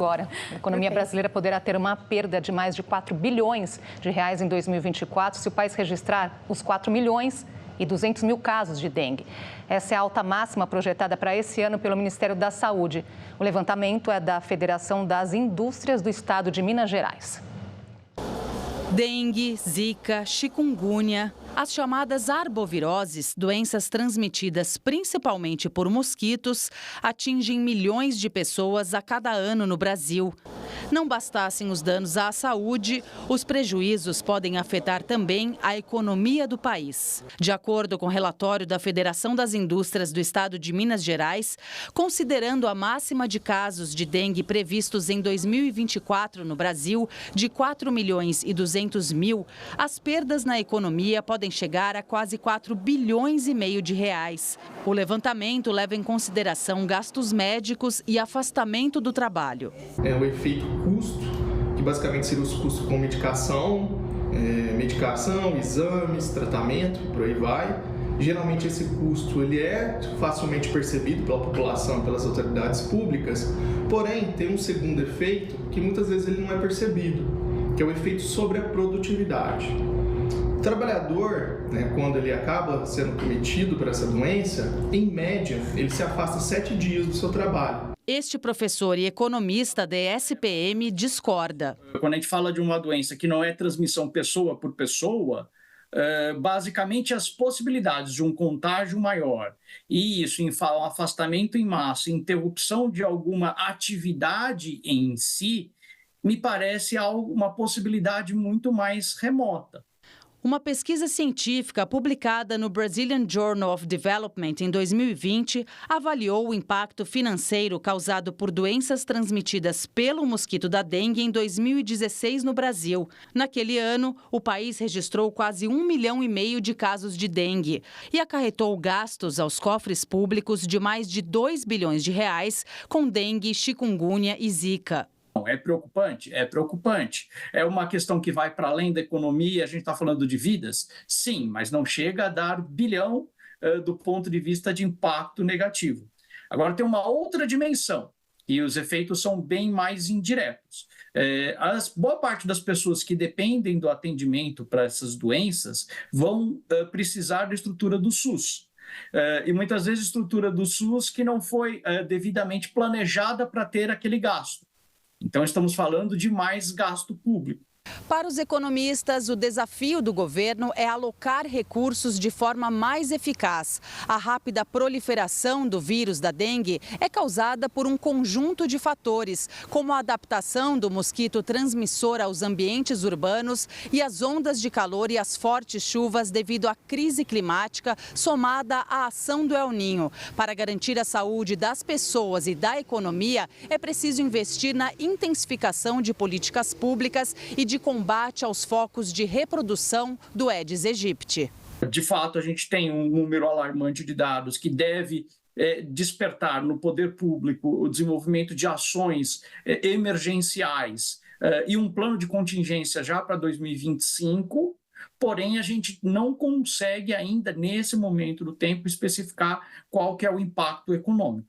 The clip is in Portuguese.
agora. A economia brasileira poderá ter uma perda de mais de 4 bilhões de reais em 2024 se o país registrar os 4 milhões e 200 mil casos de dengue. Essa é a alta máxima projetada para esse ano pelo Ministério da Saúde. O levantamento é da Federação das Indústrias do Estado de Minas Gerais. Dengue, zika, chikungunya, as chamadas arboviroses, doenças transmitidas principalmente por mosquitos, atingem milhões de pessoas a cada ano no Brasil. Não bastassem os danos à saúde, os prejuízos podem afetar também a economia do país. De acordo com o relatório da Federação das Indústrias do Estado de Minas Gerais, considerando a máxima de casos de dengue previstos em 2024 no Brasil, de 4 milhões e 200 mil, as perdas na economia podem chegar a quase 4 bilhões e meio de reais. O levantamento leva em consideração gastos médicos e afastamento do trabalho. É o efeito custo, que basicamente seriam os custos com medicação, exames, tratamento, por aí vai. Geralmente esse custo ele é facilmente percebido pela população, pelas autoridades públicas, porém tem um segundo efeito que muitas vezes ele não é percebido, que é o efeito sobre a produtividade. O trabalhador, quando ele acaba sendo cometido por essa doença, em média, ele se afasta 7 dias do seu trabalho. Este professor e economista da ESPM discorda. Quando a gente fala de uma doença que não é transmissão pessoa por pessoa, basicamente as possibilidades de um contágio maior e isso em um afastamento em massa, interrupção de alguma atividade em si, me parece uma possibilidade muito mais remota. Uma pesquisa científica publicada no Brazilian Journal of Development em 2020 avaliou o impacto financeiro causado por doenças transmitidas pelo mosquito da dengue em 2016 no Brasil. Naquele ano, o país registrou quase 1,5 milhão de casos de dengue e acarretou gastos aos cofres públicos de mais de 2 bilhões de reais com dengue, chikungunya e zika. É preocupante? É preocupante. É uma questão que vai para além da economia, a gente está falando de vidas? Sim, mas não chega a dar bilhão do ponto de vista de impacto negativo. Agora tem uma outra dimensão, e os efeitos são bem mais indiretos. Boa parte das pessoas que dependem do atendimento para essas doenças vão precisar da estrutura do SUS. E muitas vezes a estrutura do SUS que não foi devidamente planejada para ter aquele gasto. Então, estamos falando de mais gasto público. Para os economistas, o desafio do governo é alocar recursos de forma mais eficaz. A rápida proliferação do vírus da dengue é causada por um conjunto de fatores, como a adaptação do mosquito transmissor aos ambientes urbanos e as ondas de calor e as fortes chuvas devido à crise climática, somada à ação do El Niño. Para garantir a saúde das pessoas e da economia, é preciso investir na intensificação de políticas públicas e de combate aos focos de reprodução do Aedes aegypti. De fato, a gente tem um número alarmante de dados que deve despertar no poder público o desenvolvimento de ações emergenciais e um plano de contingência já para 2025, porém a gente não consegue ainda, nesse momento do tempo, especificar qual que é o impacto econômico.